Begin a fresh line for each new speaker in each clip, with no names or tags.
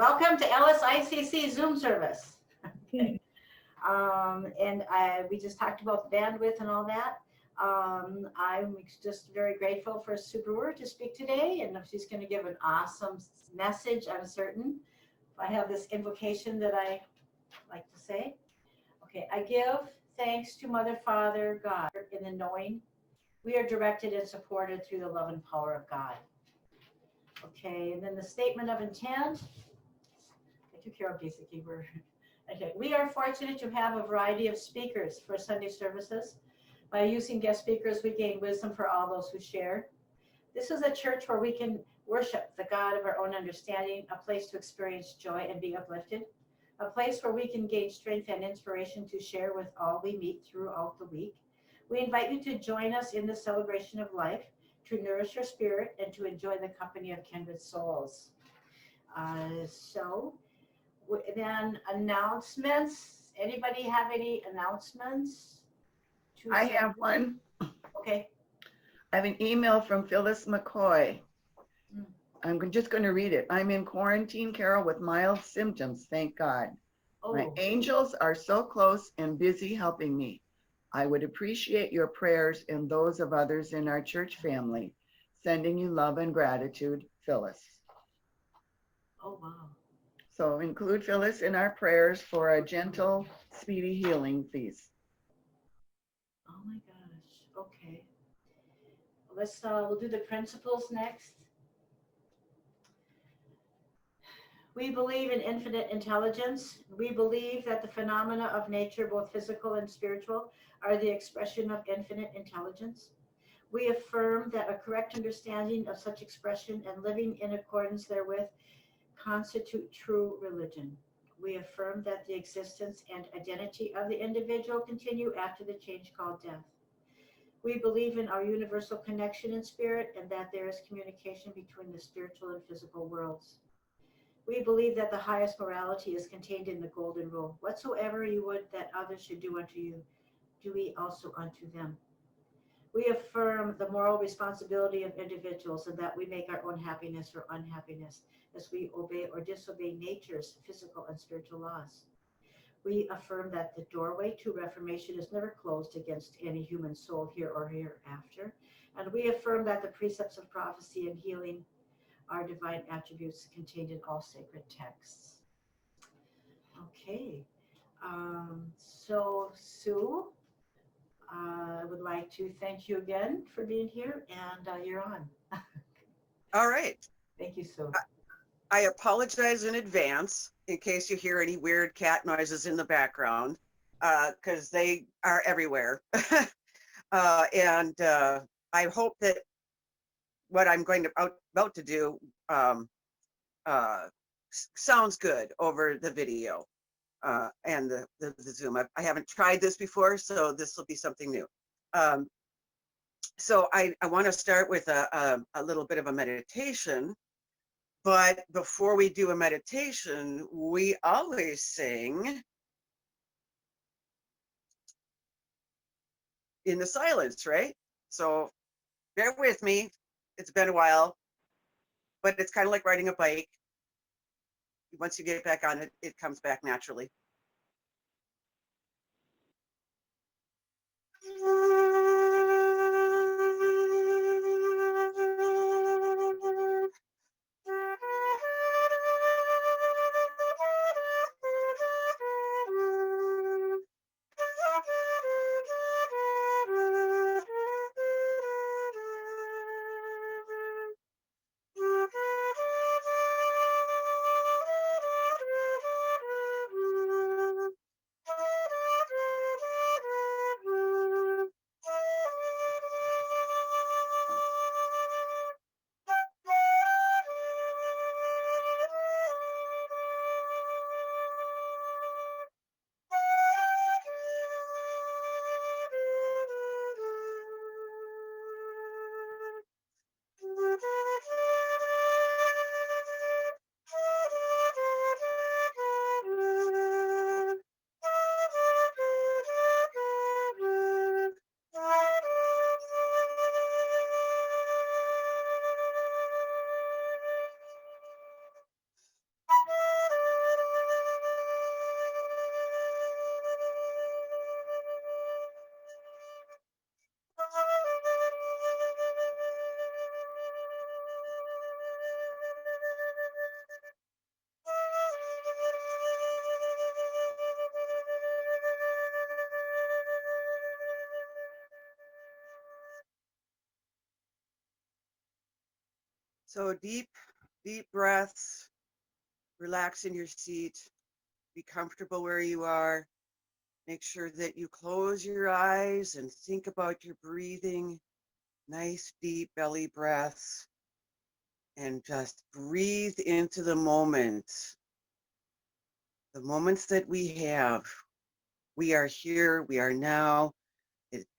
Welcome to LSICC Zoom service. Okay. We just talked about the bandwidth and all that. I'm just very grateful for Sue Brewer to speak today, and she's going to give an awesome message, I'm certain. I have this invocation that I like to say. Okay, I give thanks to Mother, Father, God, in the knowing we are directed and supported through the love and power of God. Okay, and then the statement of intent. I took care of basic keyword. Okay, we are fortunate to have a variety of speakers for Sunday services. By using guest speakers, we gain wisdom for all those who share. This is a church where we can worship the God of our own understanding, a place to experience joy and be uplifted, a place where we can gain strength and inspiration to share with all we meet throughout the week. We invite you to join us in the celebration of life, to nourish your spirit, and to enjoy the company of kindred souls. Then announcements. Anybody have any announcements?
I have one.
Okay.
I have an email from Phyllis McCoy. I'm just going to read it. I'm in quarantine, Carol, with mild symptoms, thank God.
Oh.
My angels are so close and busy helping me. I would appreciate your prayers and those of others in our church family. Sending you love and gratitude, Phyllis.
Oh, wow.
So include Phyllis in our prayers for a gentle, speedy healing, please.
Oh my gosh. Okay. We'll do the principles next. We believe in infinite intelligence. We believe that the phenomena of nature, both physical and spiritual, are the expression of infinite intelligence. We affirm that a correct understanding of such expression and living in accordance therewith constitute true religion. We affirm that the existence and identity of the individual continue after the change called death. We believe in our universal connection in spirit and that there is communication between the spiritual and physical worlds. We believe that the highest morality is contained in the golden rule. Whatsoever you would that others should do unto you, do we also unto them. We affirm the moral responsibility of individuals and that we make our own happiness or unhappiness as we obey or disobey nature's physical and spiritual laws. We affirm that the doorway to reformation is never closed against any human soul here or hereafter. And we affirm that the precepts of prophecy and healing are divine attributes contained in all sacred texts. Okay, so Sue, I would like to thank you again for being here, and you're on.
All right.
Thank you, Sue.
I apologize in advance in case you hear any weird cat noises in the background, because they are everywhere. And I hope that what I'm about to do sounds good over the video and the Zoom. I haven't tried this before, so this will be something new. So I want to start with a little bit of a meditation. But before we do a meditation, we always sing in the silence, right? So bear with me. It's been a while, but it's kind of like riding a bike. Once you get back on it, it comes back naturally. So deep, deep breaths, relax in your seat, be comfortable where you are. Make sure that you close your eyes and think about your breathing. Nice, deep belly breaths. And just breathe into the moments that we have. We are here, we are now.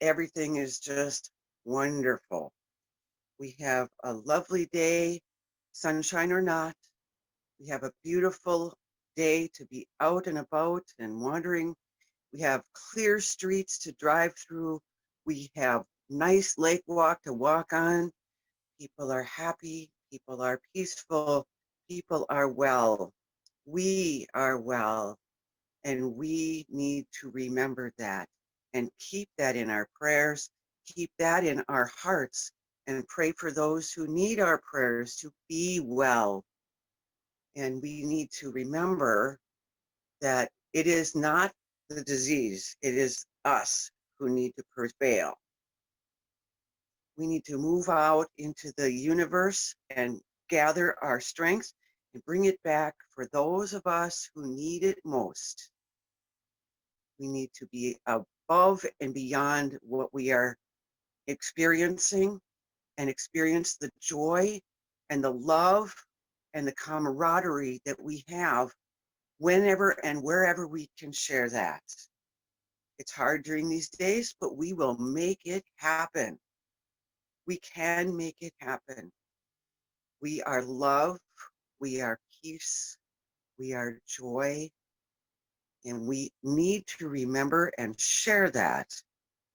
Everything is just wonderful. We have a lovely day, sunshine or not. We have a beautiful day to be out and about and wandering. We have clear streets to drive through. We have nice lake walk to walk on. People are happy. People are peaceful. People are well. We are well. And we need to remember that and keep that in our prayers, keep that in our hearts, and pray for those who need our prayers to be well. And we need to remember that it is not the disease, it is us who need to prevail. We need to move out into the universe and gather our strength and bring it back for those of us who need it most. We need to be above and beyond what we are experiencing and experience the joy and the love and the camaraderie that we have whenever and wherever we can share that. It's hard during these days, but we will make it happen. We can make it happen. We are love, we are peace, we are joy, and we need to remember and share that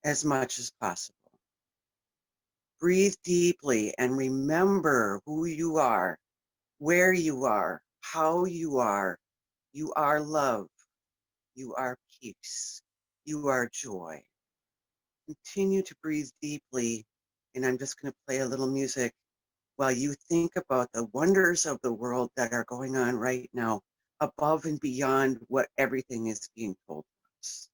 as much as possible. Breathe deeply and remember who you are, where you are, how you are. You are love. You are peace. You are joy. Continue to breathe deeply. And I'm just going to play a little music while you think about the wonders of the world that are going on right now, above and beyond what everything is being told to us.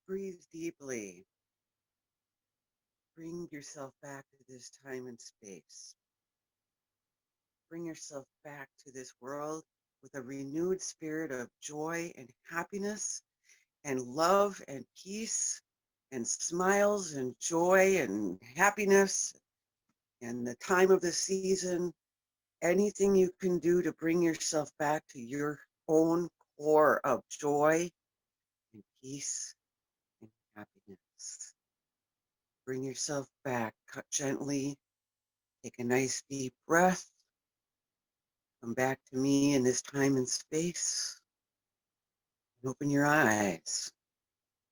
Breathe deeply. Bring yourself back to this time and space. Bring yourself back to this world with a renewed spirit of joy and happiness and love and peace and smiles and joy and happiness. and the time of the season, anything you can do to bring yourself back to your own core of joy and peace and happiness. Bring yourself back, cut gently, take a nice deep breath, come back to me in this time and space, and open your eyes.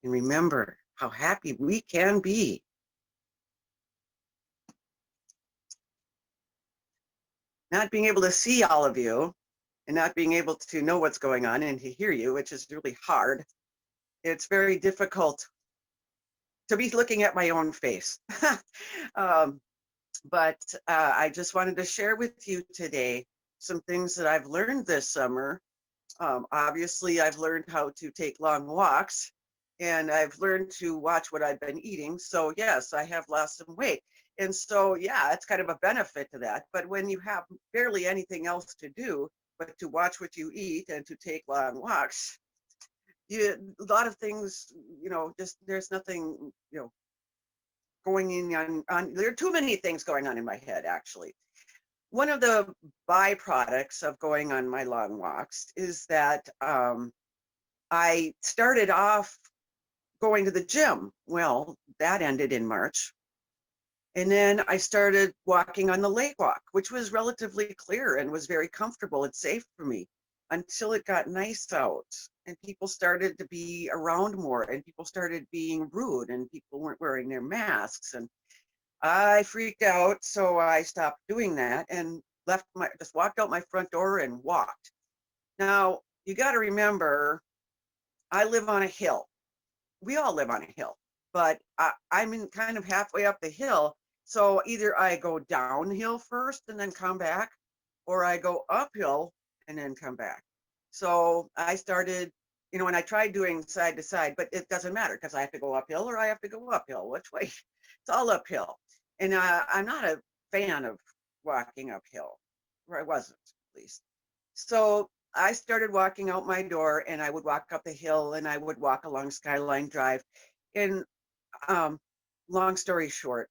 And remember how happy we can be. Not being able to see all of you and not being able to know what's going on and to hear you, which is really hard. It's very difficult to be looking at my own face. um, but I just wanted to share with you today some things that I've learned this summer. Obviously, I've learned how to take long walks, and I've learned to watch what I've been eating. So yes, I have lost some weight. And so, yeah, it's kind of a benefit to that. But when you have barely anything else to do but to watch what you eat and to take long walks, a lot of things, just there's nothing, going on. There are too many things going on in my head, actually. One of the byproducts of going on my long walks is that I started off going to the gym. Well, that ended in March. And then I started walking on the lake walk, which was relatively clear and was very comfortable and safe for me until it got nice out and people started to be around more and people started being rude and people weren't wearing their masks. And I freaked out. So I stopped doing that and just walked out my front door and walked. Now, you got to remember, I live on a hill. We all live on a hill, but I'm in kind of halfway up the hill. So either I go downhill first and then come back, or I go uphill and then come back. So I started, and I tried doing side to side, but it doesn't matter because I have to go uphill or I have to go uphill. Which way? It's all uphill. And I'm not a fan of walking uphill, or I wasn't at least. So I started walking out my door and I would walk up the hill and I would walk along Skyline Drive. And um, long story short,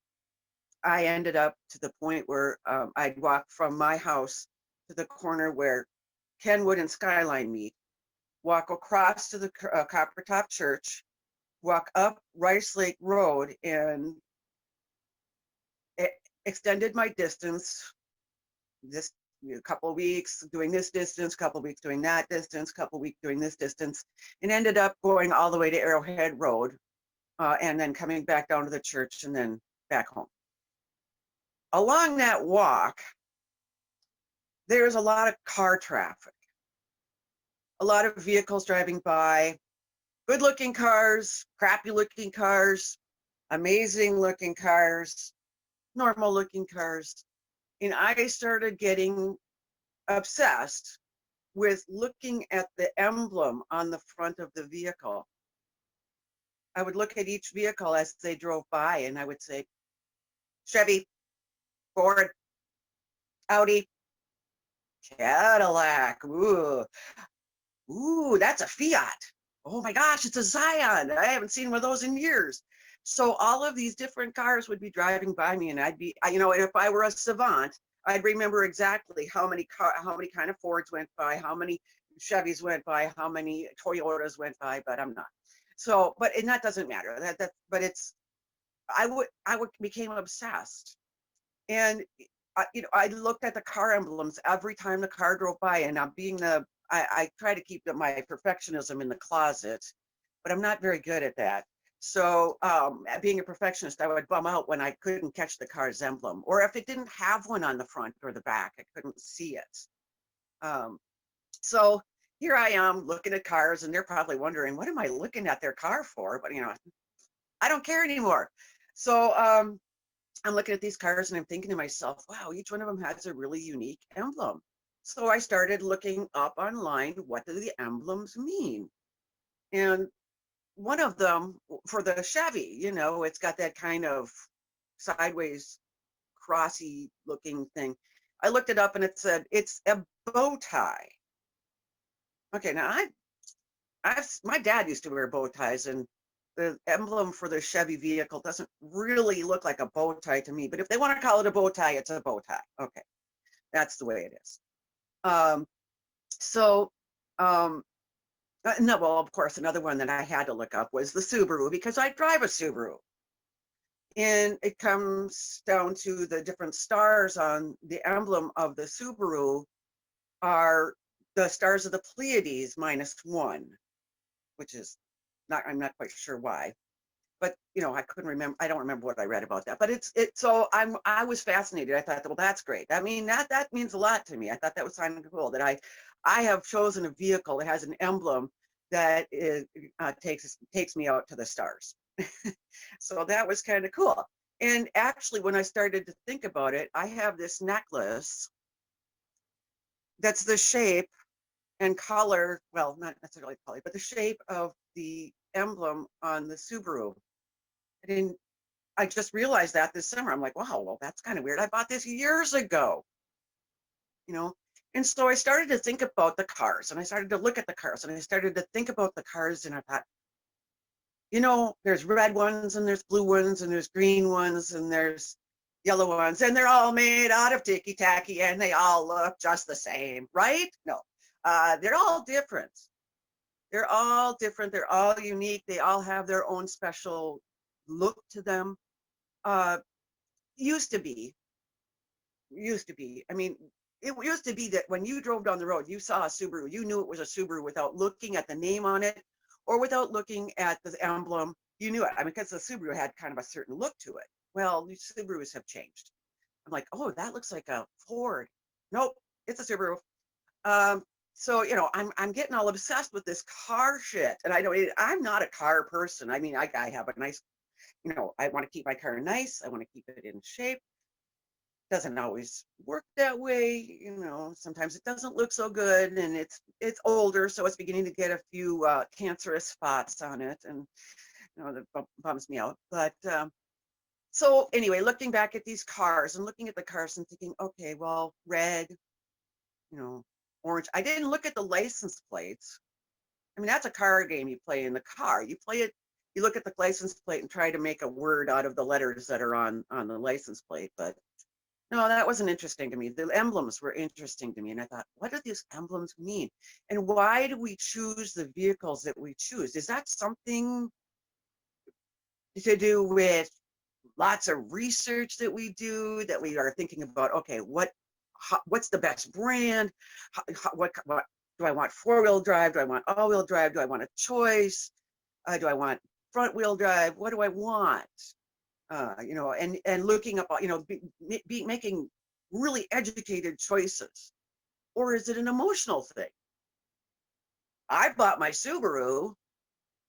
I ended up to the point where I'd walk from my house to the corner where Kenwood and Skyline meet, walk across to the Copper Top Church, walk up Rice Lake Road, and extended my distance. This a couple of weeks doing this distance, couple of weeks doing that distance, couple of weeks doing this distance, and ended up going all the way to Arrowhead Road, and then coming back down to the church and then back home. Along that walk, there's a lot of car traffic, a lot of vehicles driving by, good-looking cars, crappy-looking cars, amazing-looking cars, normal-looking cars. And I started getting obsessed with looking at the emblem on the front of the vehicle. I would look at each vehicle as they drove by and I would say, Chevy, Ford, Audi, Cadillac, ooh, that's a Fiat. Oh my gosh, it's a Scion. I haven't seen one of those in years. So all of these different cars would be driving by me and I'd be, if I were a savant, I'd remember exactly how many kind of Fords went by, how many Chevys went by, how many Toyotas went by, but I'm not. So, and that doesn't matter. But I became obsessed, and I looked at the car emblems every time the car drove by, and I try to keep my perfectionism in the closet, but I'm not very good at that. So being a perfectionist, I would bum out when I couldn't catch the car's emblem, or if it didn't have one on the front or the back, I couldn't see it. So here I am looking at cars, and they're probably wondering, what am I looking at their car for? But I don't care anymore. So I'm looking at these cars, and I'm thinking to myself, wow, each one of them has a really unique emblem. So I started looking up online, what do the emblems mean? And one of them for the Chevy, it's got that kind of sideways crossy looking thing. I looked it up and it said it's a bow tie. Okay, now my dad used to wear bow ties, and the emblem for the Chevy vehicle doesn't really look like a bow tie to me, but if they want to call it a bow tie, it's a bow tie. Okay, that's the way it is. So, no, well, of course, another one that I had to look up was the Subaru, because I drive a Subaru. And it comes down to the different stars on the emblem of the Subaru are the stars of the Pleiades -1, which is not, I'm not quite sure why. But I couldn't remember. I don't remember what I read about that. But so I was fascinated. I thought, well, that's great. I mean, that means a lot to me. I thought that was kind of cool that I have chosen a vehicle that has an emblem that takes me out to the stars. So that was kind of cool. And actually, when I started to think about it, I have this necklace that's the shape and color, well, not necessarily color, but the shape of the emblem on the Subaru. And I just realized that this summer. I'm like, wow, well, that's kind of weird. I bought this years ago, you know? And so I started to think about the cars, and I started to look at the cars, and I started to think about the cars, and I thought, there's red ones, and there's blue ones, and there's green ones, and there's yellow ones, and they're all made out of ticky-tacky, and they all look just the same, right? No, they're all different. They're all different. They're all unique. They all have their own special look to them. Used to be. I mean, it used to be that when you drove down the road, you saw a Subaru, you knew it was a Subaru without looking at the name on it or without looking at the emblem. You knew it. I mean, because the Subaru had kind of a certain look to it. Well, the Subarus have changed. I'm like, oh, that looks like a Ford. Nope, it's a Subaru. So I'm getting all obsessed with this car shit, and I'm not a car person. I mean, I have a nice, I want to keep my car nice. I want to keep it in shape. Doesn't always work that way. Sometimes it doesn't look so good, and it's older, so it's beginning to get a few cancerous spots on it, and that bums me out. But so anyway, looking back at these cars and looking at the cars and thinking, okay, well, red, orange. I didn't look at the license plates. I mean, that's a car game you play in the car. You play it, you look at the license plate and try to make a word out of the letters that are on the license plate. But no, that wasn't interesting to me. The emblems were interesting to me. And I thought, what do these emblems mean? And why do we choose the vehicles that we choose? Is that something to do with lots of research that we do, that we are thinking about, okay, what's the best brand? What do I want? 4-wheel drive? Do I want all-wheel drive? Do I want a choice? Do I want front-wheel drive? What do I want? And looking up, making really educated choices. Or is it an emotional thing? I bought my Subaru,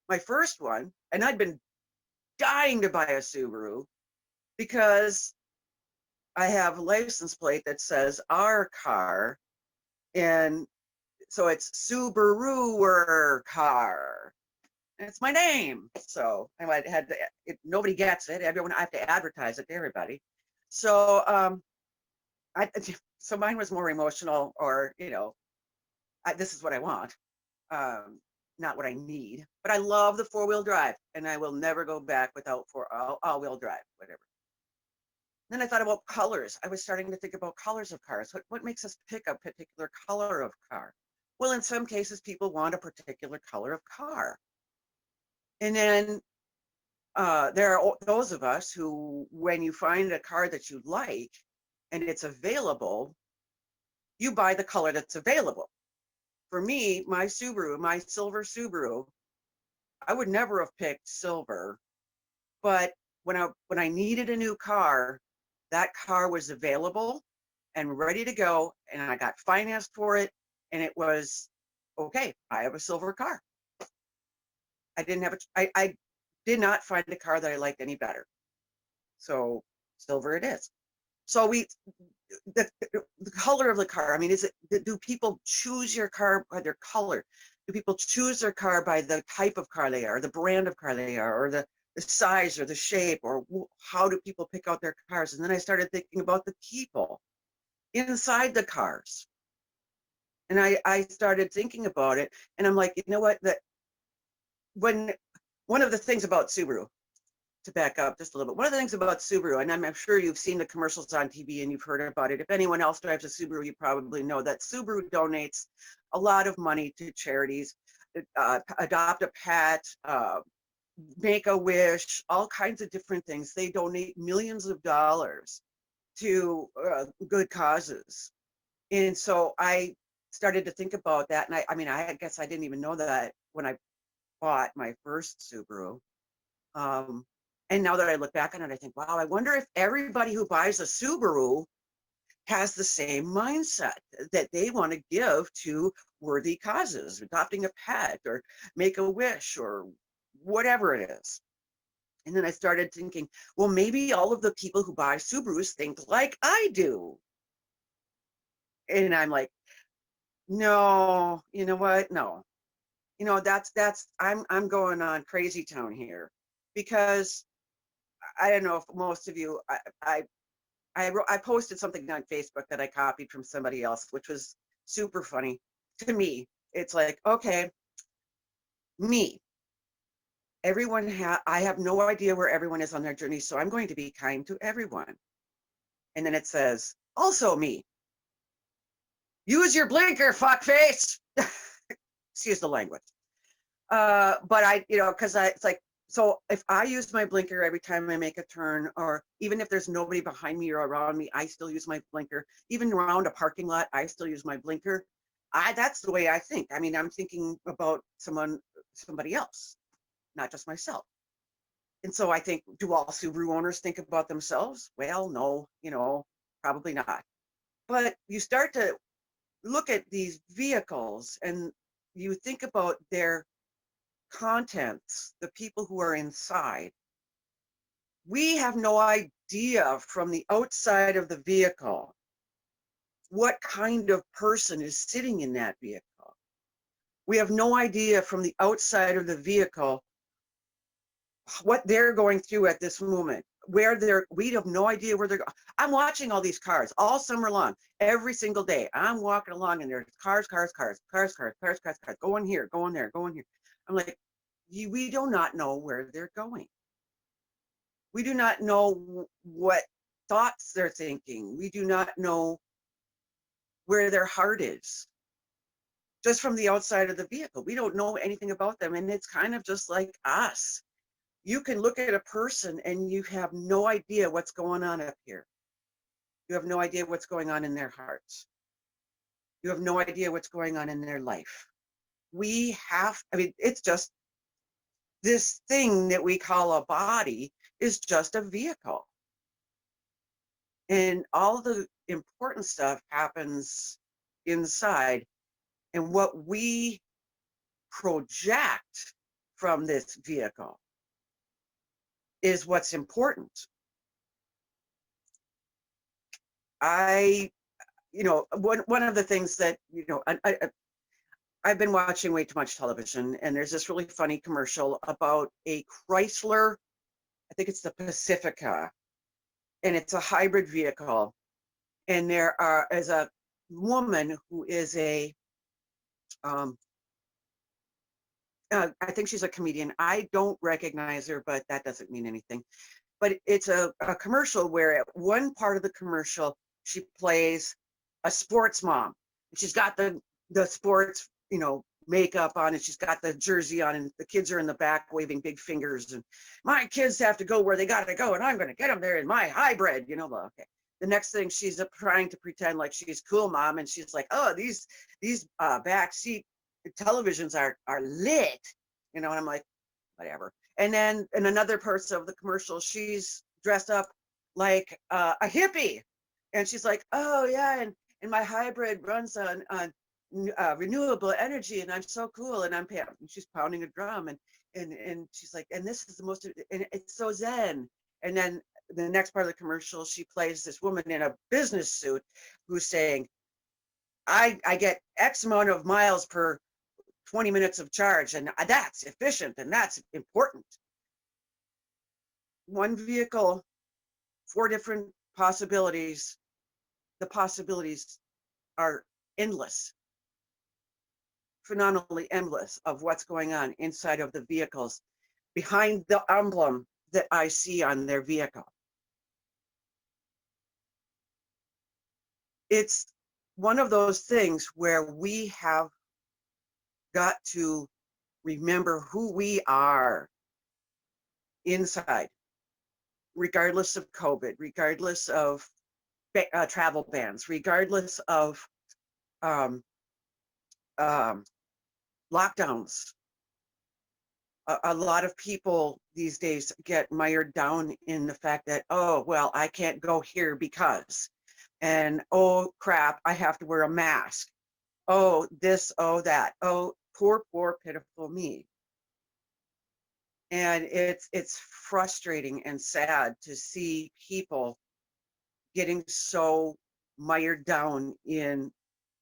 my first one, and I'd been dying to buy a Subaru because I have a license plate that says our car, and so it's Subaru car. And it's my name. So I had to, nobody gets it. I have to advertise it to everybody. So so mine was more emotional, or this is what I want, not what I need. But I love the 4-wheel drive, and I will never go back without all-wheel drive, whatever. Then I thought about colors. I was starting to think about colors of cars. What makes us pick a particular color of car? Well, in some cases, people want a particular color of car. And then there are those of us who, when you find a car that you like and it's available, you buy the color that's available. For me, my Subaru, my silver Subaru, I would never have picked silver, but when I needed a new car, that car was available and ready to go, and I got financed for it, and it was okay. I have a silver car. I did not find a car that I liked any better. So silver it is. So the color of the car, I mean, do people choose your car by their color? Do people choose their car by the type of car they are, the brand of car they are, or the size or the shape, or how do people pick out their cars? And then I started thinking about the people inside the cars. And I started thinking about it, and I'm like, you know what, that when one of the things about Subaru, to back up just a little bit, one of the things about Subaru, and I'm sure you've seen the commercials on TV and you've heard about it. If anyone else drives a Subaru, you probably know that Subaru donates a lot of money to charities, Adopt a Pet, Make a Wish, all kinds of different things. They donate millions of dollars to good causes. And so I started to think about that. And I guess I didn't even know that when I bought my first Subaru. And now that I look back on it, I think, wow, I wonder if everybody who buys a Subaru has the same mindset that they want to give to worthy causes, adopting a pet or make a wish or whatever it is. And then I started thinking, well, maybe all of the people who buy Subarus think like I do. And I'm like, no, you know what? No, I'm going on crazy town here, because I don't know if most of you, I posted something on Facebook that I copied from somebody else, which was super funny to me. It's like, okay, me, I have no idea where everyone is on their journey, so I'm going to be kind to everyone. And then it says, also me, use your blinker, fuckface. Excuse the language. But it's like, so if I use my blinker every time I make a turn, or even if there's nobody behind me or around me, I still use my blinker. Even around a parking lot, I still use my blinker. That's the way I think. I mean, I'm thinking about somebody else, not just myself. And so I think, do all Subaru owners think about themselves? Well, no, probably not. But you start to look at these vehicles and you think about their contents, the people who are inside. We have no idea from the outside of the vehicle what kind of person is sitting in that vehicle. We have no idea from the outside of the vehicle what they're going through at this moment, we have no idea where they're going. I'm watching all these cars all summer long, every single day. I'm walking along and there's cars, going here, going there, going here. I'm like, we do not know where they're going. We do not know what thoughts they're thinking. We do not know where their heart is. Just from the outside of the vehicle, we don't know anything about them. And it's kind of just like us. You can look at a person and you have no idea what's going on up here. You have no idea what's going on in their hearts. You have no idea what's going on in their life. It's just this thing that we call a body is just a vehicle. And all the important stuff happens inside. And what we project from this vehicle is what's important. One of the things that, I've been watching way too much television, and there's this really funny commercial about a Chrysler, I think it's the Pacifica, and it's a hybrid vehicle. And there is a woman who is I think she's a comedian. I don't recognize her, but that doesn't mean anything. But it's a commercial where at one part of the commercial, she plays a sports mom. She's got the sports, makeup on, and she's got the jersey on, and the kids are in the back waving big fingers. And my kids have to go where they got to go, and I'm going to get them there in my hybrid, Well, okay. The next thing, she's trying to pretend like she's cool, mom, and she's like, "Oh, these back seat televisions are lit," and I'm like, whatever. And then in another part of the commercial, she's dressed up like a hippie, and she's like, "Oh yeah, and my hybrid runs on renewable energy, and I'm so cool." And she's pounding a drum, and she's like, "And this is the most, and it's so zen." And then the next part of the commercial, she plays this woman in a business suit who's saying, I get X amount of miles per 20 minutes of charge, and that's efficient, and that's important. One vehicle, 4 different possibilities. The possibilities are endless, phenomenally endless, of what's going on inside of the vehicles. behind the emblem that I see on their vehicle. It's one of those things where we have got to remember who we are inside, regardless of COVID, regardless of travel bans, regardless of um, lockdowns. A lot of people these days get mired down in the fact that, oh, well, I can't go here because, and oh crap, I have to wear a mask. Oh, this, oh, that. Oh, poor, poor, pitiful me. And it's frustrating and sad to see people getting so mired down in,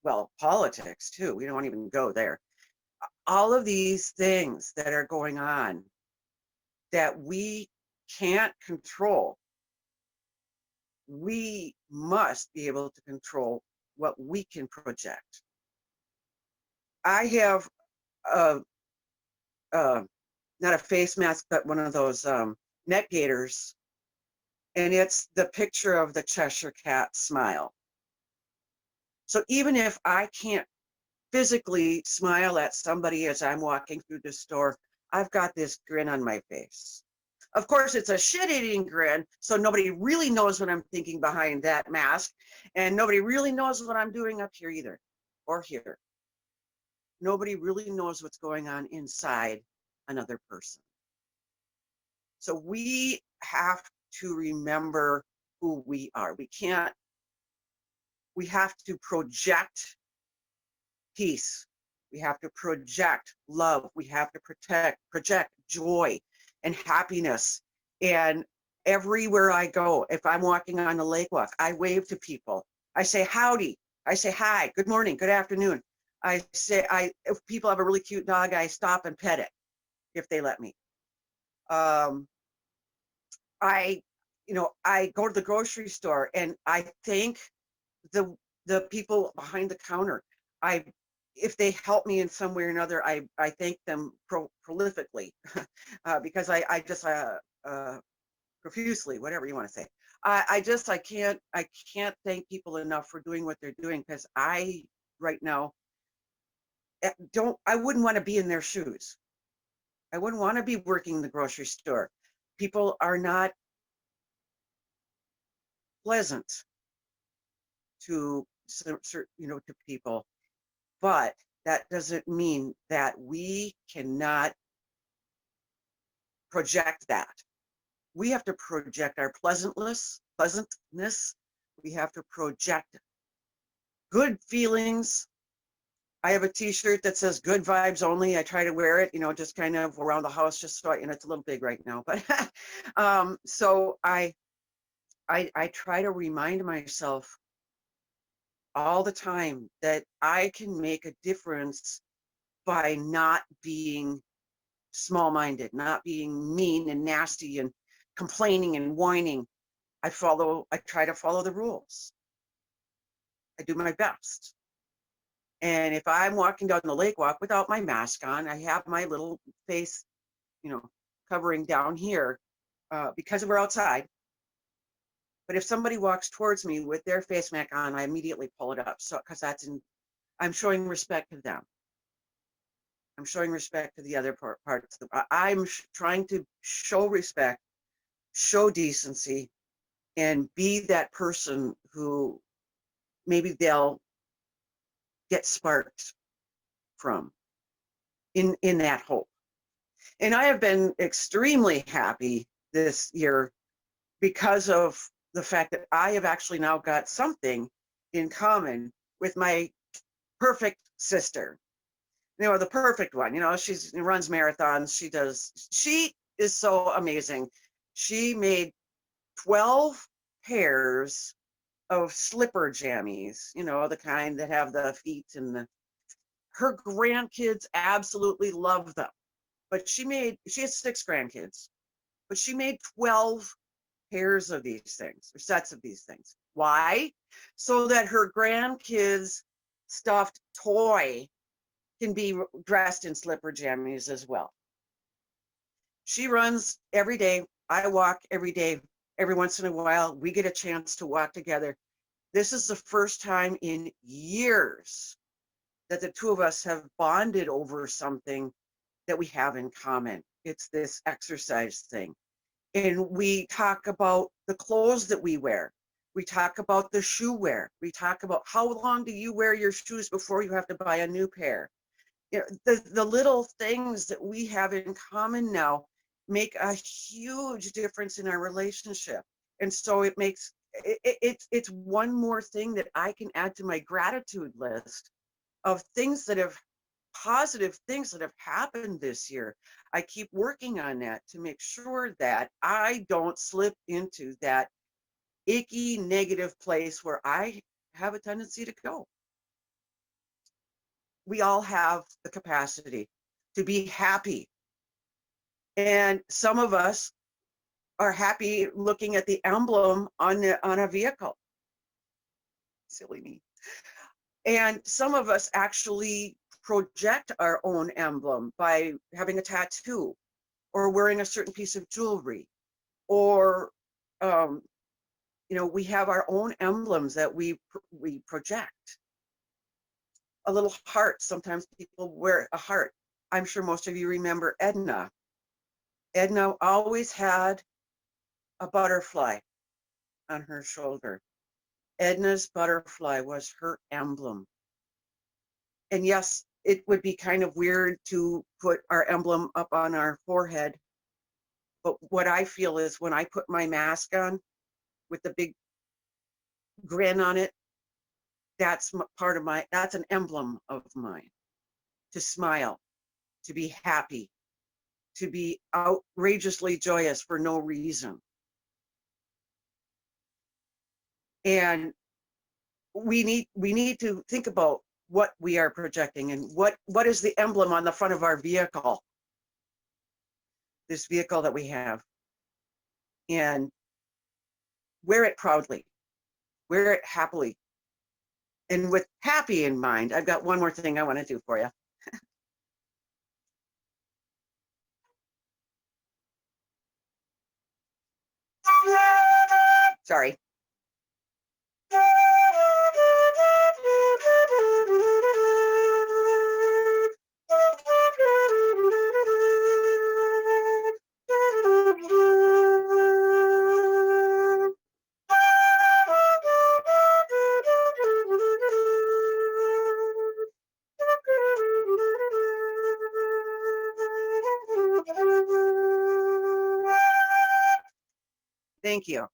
well, politics too. We don't even go there. All of these things that are going on that we can't control, we must be able to control what we can project. I have a, not a face mask, but one of those neck gaiters, and it's the picture of the Cheshire Cat smile. So even if I can't physically smile at somebody as I'm walking through the store, I've got this grin on my face. Of course, it's a shit-eating grin, so nobody really knows what I'm thinking behind that mask, and nobody really knows what I'm doing up here either, or here. Nobody really knows what's going on inside another person. So we have to remember who we are. We have to project peace. We have to project love. We have to project joy and happiness. And everywhere I go, if I'm walking on the lake walk, I wave to people. I say howdy. I say hi, good morning, good afternoon. If people have a really cute dog, I stop and pet it if they let me. I go to the grocery store and I thank the people behind the counter. If they help me in some way or another, I thank them prolifically because I just profusely, whatever you want to say. I can't thank people enough for doing what they're doing, because I right now I wouldn't want to be in their shoes. I wouldn't want to be working in the grocery store. People are not pleasant to to people, but that doesn't mean that we cannot project that. We have to project our pleasantness. We have to project good feelings. I have a t-shirt that says good vibes only. I try to wear it, just kind of around the house, just so it's a little big right now, but so I try to remind myself all the time that I can make a difference by not being small-minded, not being mean and nasty and complaining and whining. I try to follow the rules. I do my best. And if I'm walking down the lake walk without my mask on, I have my little face, covering down here because we're outside. But if somebody walks towards me with their face mask on, I immediately pull it up. So, because I'm showing respect to them. I'm showing respect to the other parts. I'm trying to show respect, show decency, and be that person who maybe they'll get sparked from in that hope. And I have been extremely happy this year because of the fact that I have actually now got something in common with my perfect sister. The perfect one. She runs marathons. She is so amazing. She made 12 pairs of slipper jammies, the kind that have the feet and her grandkids absolutely love them. But she has 6 grandkids, but she made 12 pairs of these things, or sets of these things. Why? So that her grandkids' stuffed toy can be dressed in slipper jammies as well. She runs every day. I walk every day. Every once in a while, we get a chance to walk together. This is the first time in years that the two of us have bonded over something that we have in common. It's this exercise thing. And we talk about the clothes that we wear. We talk about the shoe wear. We talk about how long do you wear your shoes before you have to buy a new pair. You know, the little things that we have in common now make a huge difference in our relationship. And so it makes it's one more thing that I can add to my gratitude list of things that have positive things that have happened this year. I keep working on that to make sure that I don't slip into that icky negative place where I have a tendency to go. We all have the capacity to be happy. And some of us are happy looking at the emblem on a vehicle. Silly me. And some of us actually project our own emblem by having a tattoo or wearing a certain piece of jewelry, or we have our own emblems that we project. A little heart. Sometimes people wear a heart. I'm sure most of you remember Edna. Edna always had a butterfly on her shoulder. Edna's butterfly was her emblem. And yes, it would be kind of weird to put our emblem up on our forehead. But what I feel is when I put my mask on with the big grin on it, that's that's an emblem of mine. To smile, to be happy, to be outrageously joyous for no reason. And we need to think about what we are projecting and what is the emblem on the front of our vehicle, this vehicle that we have, and wear it proudly, wear it happily. And with happy in mind, I've got one more thing I want to do for you. Sorry. Thank you.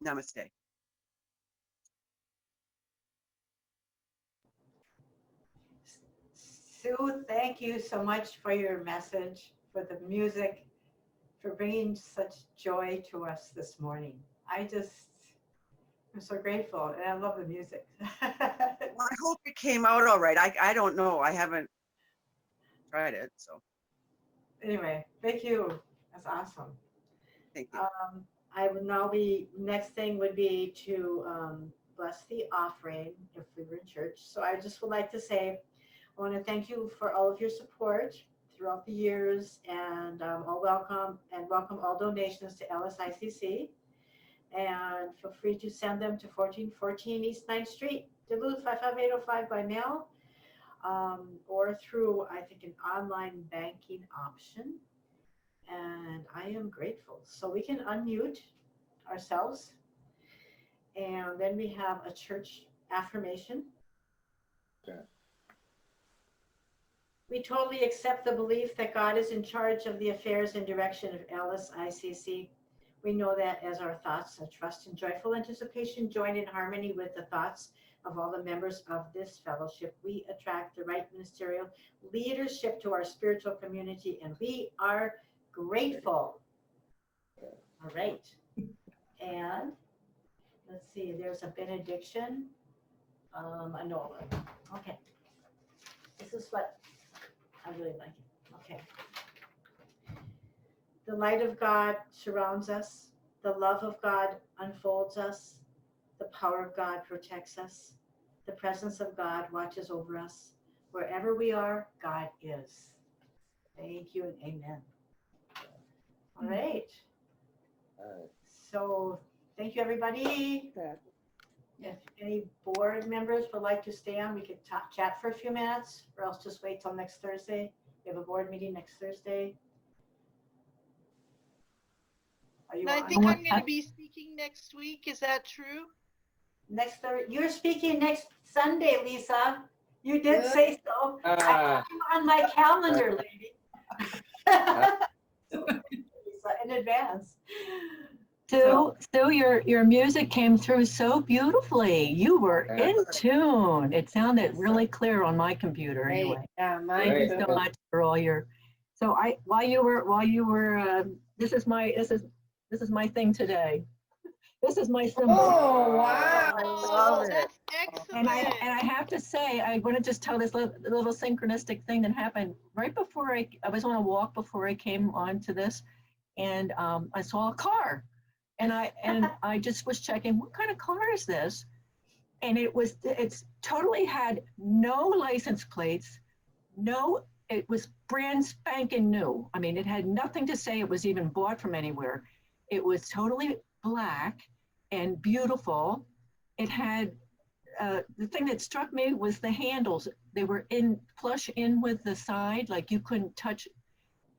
Namaste.
Sue, thank you so much for your message, for the music, for bringing such joy to us this morning. I'm so grateful, and I love the music.
Well, I hope it came out all right. I don't know. I haven't tried it, so
Anyway, thank you. That's awesome.
thank you.
I would now be, next thing would be to bless the offering if we were in church. So I just would like to say, I want to thank you for all of your support throughout the years, and welcome all donations to LSICC. And feel free to send them to 1414 East 9th Street, Duluth 55805 by mail, or through, I think, an online banking option. And I am grateful. So we can unmute ourselves. And then we have a church affirmation. We totally accept the belief that God is in charge of the affairs and direction of LSICC. We know that as our thoughts of trust and joyful anticipation join in harmony with the thoughts of all the members of this fellowship, we attract the right ministerial leadership to our spiritual community, and we are grateful. All right. And let's see, there's a benediction. Anola. Okay. This is what I really like it. Okay. The light of God surrounds us. The love of God unfolds us. The power of God protects us. The presence of God watches over us. Wherever we are, God is. Thank you and amen. All right.
All right.
So thank you, everybody. If any board members would like to stay on, we could chat for a few minutes, or else just wait till next Thursday. We have a board meeting next Thursday. Are you
And I
on?
think I'm going to be speaking next week. Is that true?
Next Thursday. You're speaking next Sunday, Lisa. You did say so. I got you on my calendar, lady. Lisa, in advance.
Sue, your music came through so beautifully. You were in tune. It sounded really clear on my computer anyway.
Yeah,
Thank you
mine
so
too.
much for all your. So while you were this is my thing today. This is my symbol.
Oh, wow.
love it.
That's excellent.
And I have to say, I want to just tell this little synchronistic thing that happened right before I was on a walk before I came on to this, and I saw a car, and I just was checking what kind of car is this, and it's totally had no license plates, it was brand spanking new. I mean, it had nothing to say it was even bought from anywhere. It was totally black and beautiful. It had the thing that struck me was the handles. They were flush in with the side, like you couldn't touch.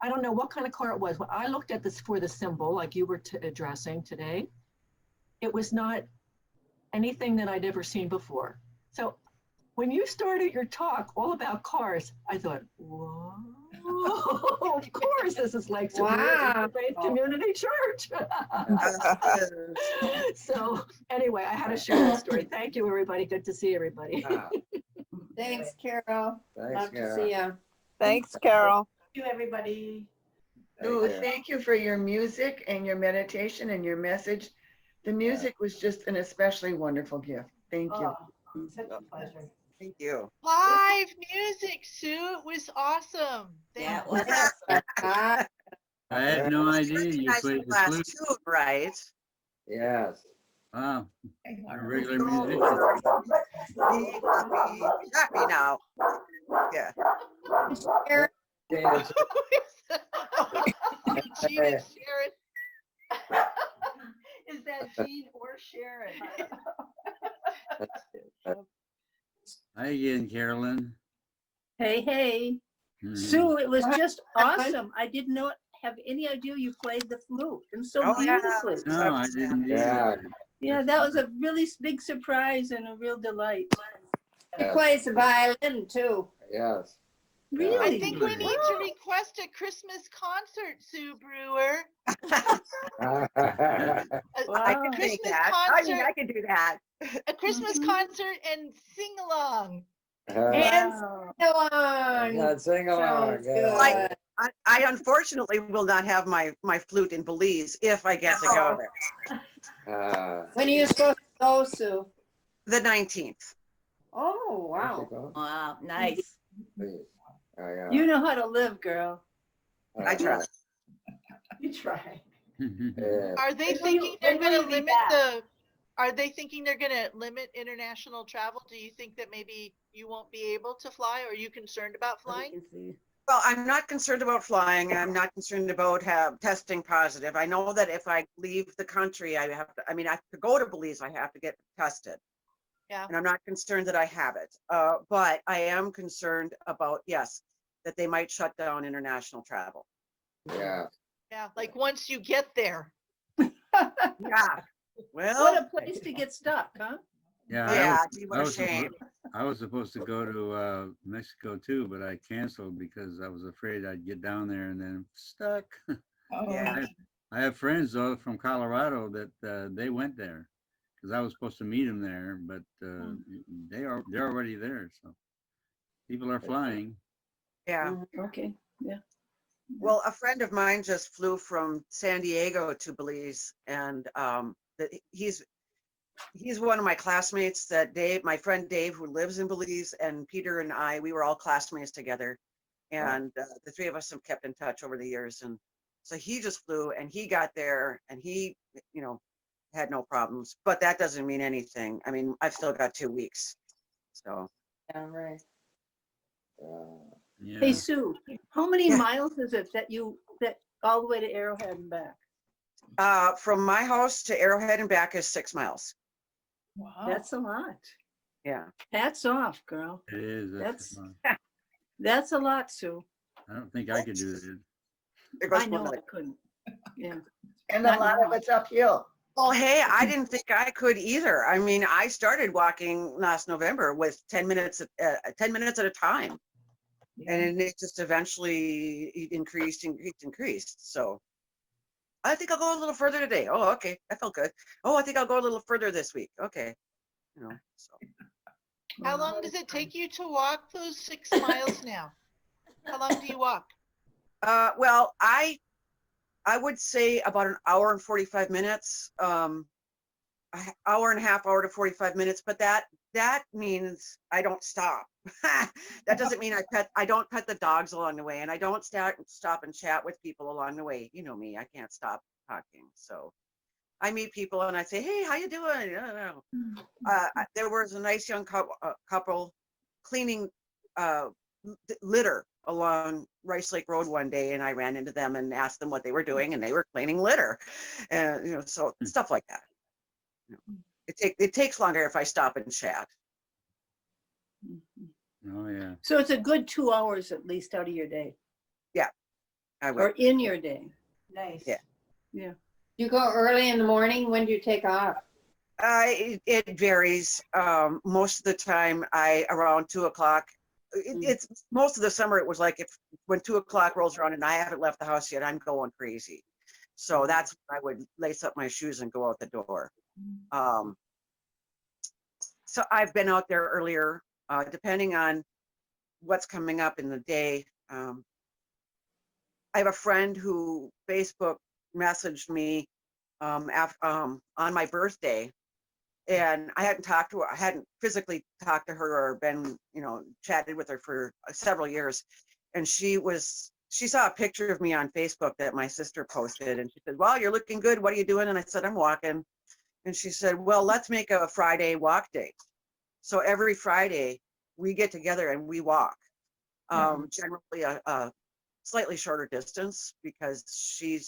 I don't know what kind of car it was. When I looked at this for the symbol, like you were addressing today, it was not anything that I'd ever seen before. So when you started your talk all about cars, I thought, whoa, of course, this is like
Wow.
Faith Community Church. So anyway, I had to share that story. Thank you, everybody. Good to see everybody.
Thanks, Carol.
Thanks,
Love to
Carol.
see you.
Thanks, Carol.
Thank you, everybody.
Ooh, thank you for your music and your meditation and your message. The music was just an especially wonderful gift. Thank you.
Oh, such a pleasure.
Thank you.
Live music, Sue. It was awesome.
Yeah,
Thank
it was.
I had no idea you
Recognize
played
the
the
last
flute.
tune, right?
Yes.
Wow, a regular
Be
musician.
happy now. Yeah.
Sharon,
Dana,
Gene and Sharon.
Is that Gene or Sharon?
Hi again, Carolyn.
Hey, hey.
Mhm.
Sue, it was just awesome. I did not have any idea you played the flute and so
Oh, yeah.
beautifully.
No, I didn't
Yeah.
either.
Yeah, that was a really big surprise and a real delight.
he plays the violin too.
Yes.
I
Really?
think we need to request a Christmas concert, Sue Brewer.
I
Wow.
can make
Christmas
that.
concert.
I can do that.
A Christmas concert and sing along.
And
Wow.
go on.
Yeah, sing along.
Sounds
Yeah.
good.
I unfortunately will not have my flute in Belize if I get to go there.
When are you supposed to go, Sue?
The 19th.
Oh, wow.
Wow, nice.
Please. Yeah.
You know how to live, girl.
I try.
You try.
Yeah.
Are they
When will
thinking
you-
they're
when will
going to
you be
limit
back?
are they thinking they're going to limit international travel? Do you think that maybe you won't be able to fly? Or are you concerned about flying?
Well, I'm not concerned about flying. I'm not concerned about testing positive. I know that if I leave the country, I to go to Belize, I have to get tested.
Yeah.
And I'm not concerned that I have it. But I am concerned about, yes, that they might shut down international travel.
Yeah.
Yeah, like once you get there.
Yeah.
What
Well,
a place to get stuck, huh?
Yeah,
yeah,
I
gee, what a
was
shame.
supposed to go to Mexico too, but I canceled because I was afraid I'd get down there and then stuck.
Yeah.
I have friends though from Colorado that they went there because I was supposed to meet them there, but they're already there. So people are flying.
Yeah.
Okay, yeah.
Well, a friend of mine just flew from San Diego to Belize, and he's one of my classmates. My friend Dave, who lives in Belize, and Peter and I, we were all classmates together, and the three of us have kept in touch over the years. And so he just flew, and he got there, and he, had no problems. But that doesn't mean anything. I mean, I've still got 2 weeks, so.
Yeah, right.
Hey,
Yeah.
Sue, how many
Yeah.
miles is it that all the way to Arrowhead and back?
From my house to Arrowhead and back is 6 miles.
Wow.
That's a lot.
Yeah.
Hats off, girl.
It is.
That's-
fun.
That's a lot, Sue.
I don't think I could do that.
There goes
I know
one.
I couldn't. Yeah.
And a
Not
lot of
now.
it's uphill.
Oh, hey, I didn't think I could either. I mean, I started walking last November with 10 minutes, 10 minutes at a time. And it just eventually increased. So I think I'll go a little further today. Oh, okay. That felt good. Oh, I think I'll go a little further this week. Okay. You know, so.
How long does it take you to walk those 6 miles now? How long do you walk?
Well, I would say about an hour and 45 minutes, hour and a half, hour to 45 minutes, but that means I don't stop. That doesn't mean I don't pet the dogs along the way, and I don't stop and chat with people along the way. You know me, I can't stop talking. So I meet people and I say, hey, how you doing? I don't know. There was a nice young couple cleaning litter along Rice Lake Road one day, and I ran into them and asked them what they were doing, and they were cleaning litter, and so stuff like that. It takes longer if I stop and chat.
Oh, yeah.
So it's a good 2 hours at least out of your day
I
or
will.
in your day.
Nice.
Yeah.
Yeah.
You go early in the morning? When do you take off?
It varies. Most of the time, around 2 o'clock. It's most of the summer. It was like when 2 o'clock rolls around and I haven't left the house yet, I'm going crazy. So that's when I would lace up my shoes and go out the door. So I've been out there earlier, depending on what's coming up in the day. I have a friend who Facebook messaged me on my birthday, and I hadn't talked to her. I hadn't physically talked to her or been, chatted with her for several years. And she saw a picture of me on Facebook that my sister posted, and she said, well, you're looking good. What are you doing? And I said, I'm walking. And she said, well, let's make a Friday walk day. So every Friday we get together and we walk, generally a slightly shorter distance, because she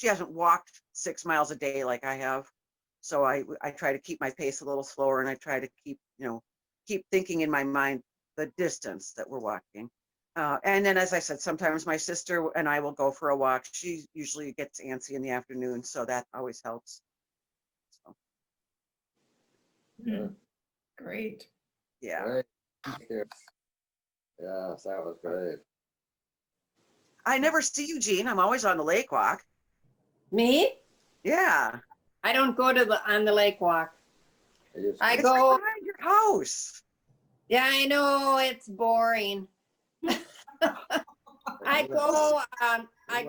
hasn't walked 6 miles a day like I have. So I try to keep my pace a little slower, and I try to keep thinking in my mind the distance that we're walking. And then, as I said, sometimes my sister and I will go for a walk. She usually gets antsy in the afternoon, so that always helps. So,
Great.
yeah.
Great. Thank you. Yes, that was great.
I never see you, Jean. I'm always on the lake walk.
Me?
Yeah.
I don't go on the lake walk. I
It's
go.
right behind your house.
Yeah, I know it's boring. I go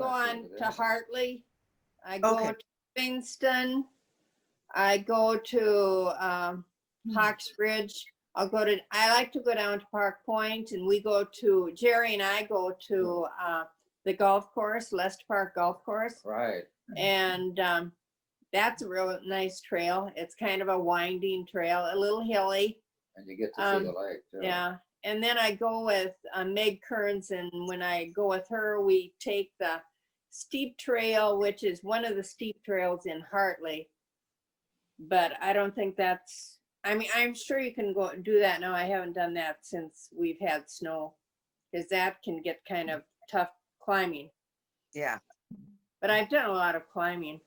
on to Hartley. I go
Okay.
to Kingston. I go to Hawksbridge. I like to go down to Park Point, and Jerry and I go to the golf course, Lester Park Golf Course.
Right.
And that's a real nice trail. It's kind of a winding trail, a little hilly.
And you get to see the lake too.
Yeah. And then I go with Meg Kearns, and when I go with her, we take the steep trail, which is one of the steep trails in Hartley. But I don't think I'm sure you can go do that now. I haven't done that since we've had snow, because that can get kind of tough climbing.
Yeah.
But I've done a lot of climbing.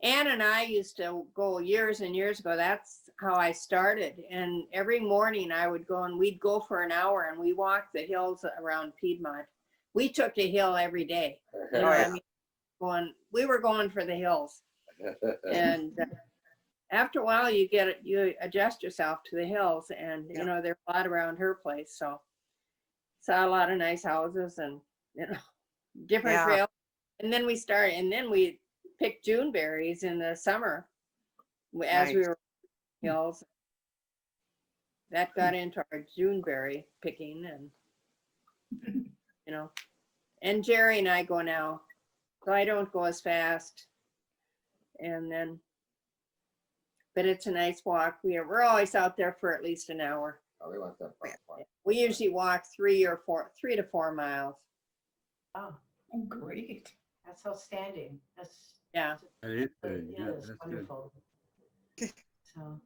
Ann and I used to go years and years ago. That's how I started. And every morning I would go, and we'd go for an hour, and we walked the hills around Piedmont. We took a hill every day. You know,
yeah.
I mean, we were going for the hills. And after a while, you adjust yourself to the hills, and
Yeah.
there's a lot around her place. So saw a lot of nice houses and different
Yeah.
trails. And then we picked June berries in the summer as we
Nice.
were hills. That got into our June berry picking, and and Jerry and I go now, so I don't go as fast. But it's a nice walk. We're always out there for at least an hour.
Oh, we went to Park Point.
We usually walk 3 to 4 miles.
Oh,
Great.
that's outstanding. That's,
Yeah.
That is good.
yeah,
Yeah,
that's
that's good.
wonderful. So,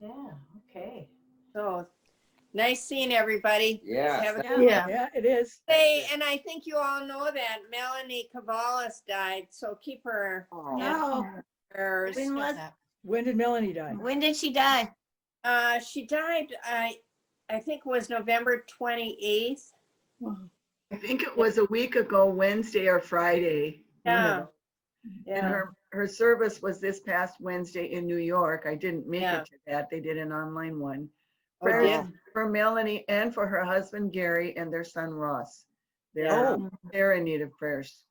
yeah, okay.
So nice seeing everybody.
Yeah.
Have a
Yeah.
good
Yeah.
Yeah, it is.
day. And I think you all know that Melanie Cavalis died, so keep her in
No.
prayers.
When was,
When did Melanie die?
when did she die?
She died, I think it was November 28th.
I think it was a week ago, Wednesday or Friday.
Yeah.
And
Yeah.
her service was this past Wednesday in New York. I didn't make
Yeah.
it to that. They did an online one.
Oh,
Prayers
yeah.
for Melanie and for her husband Gary and their son Ross.
Yeah.
They're in need of prayers.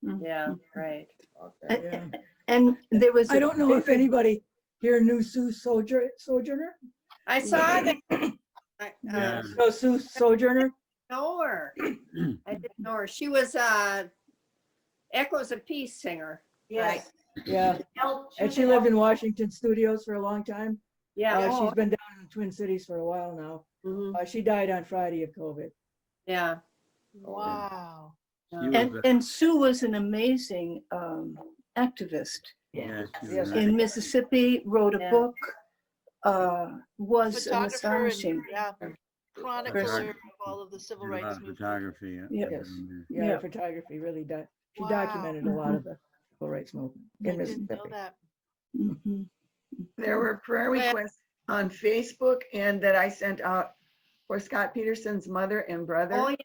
Yeah, right.
Okay.
Yeah.
And there was.
I don't know if anybody here knew Sue Sojourner.
I saw that.
Yeah.
No, Sue Sojourner?
Know her. I didn't know her. She was Echoes of Peace singer.
Yes.
Yeah. And she lived in Washington Studios for a long time.
Yeah.
She's been down in the Twin Cities for a while now.
Mhm.
She died on Friday of COVID.
Yeah.
Wow.
She was,
And Sue was an amazing activist
yeah, she was
Yes.
nice.
in Mississippi, wrote a
Yeah.
book, was an
Photographer and,
astonishing.
yeah, chronicler of all of the civil
Did a lot
rights
of
movement.
photography. Yeah.
Yes.
Yes.
Mhm.
Yeah,
Yeah.
her photography really does. She
Wow.
documented a lot of the civil rights movement
I
in
didn't know
Mississippi.
that.
Mhm.
There were prayer
Well-
requests on Facebook and that I sent out for Scott Peterson's mother and brother.
Oh, yeah.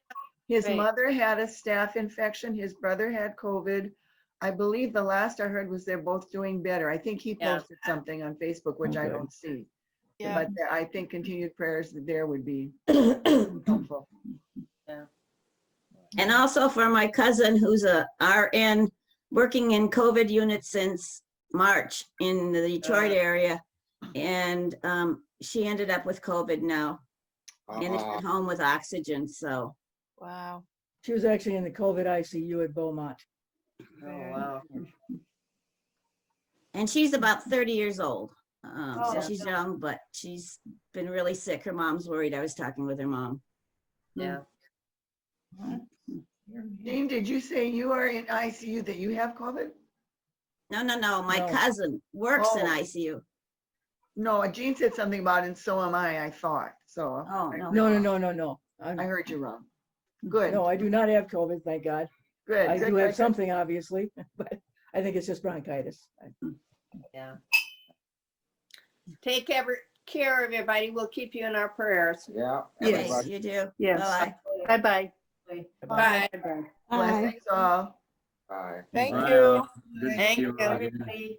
His
Right.
mother had a staph infection. His brother had COVID. I believe the last I heard was they're both doing better. I think he
Yeah.
posted something on Facebook, which I
Okay.
don't see.
Yeah.
But I think continued prayers there would be helpful.
And also for my cousin who's a RN working in COVID unit since March in the Detroit area. And she ended up with COVID now and is at home with oxygen. So
Wow.
She was actually in the COVID ICU at Beaumont.
Oh, wow.
and she's about 30 years old. So
Oh.
she's young, but she's been really sick. Her mom's worried. I was talking with her mom.
Yeah.
Jane, did you say you are in ICU that you have COVID?
No. My
No.
cousin works in
Oh.
ICU.
No, Jean said something about it, and so am I thought. So
Oh, no.
No.
I heard you wrong. Good,
No, I do not have COVID, thank God.
good.
I
good,
do have
good.
something, obviously, but I think it's just bronchitis.
Yeah. Take care of everybody. We'll keep you in our prayers.
Yeah.
Yes.
Yes, you do.
Yes.
Bye-bye.
Bye-bye.
Bye.
Blessings all.
Bye.
Thank
Bye,
you.
all. Good to
Thank
see you
you.
all again.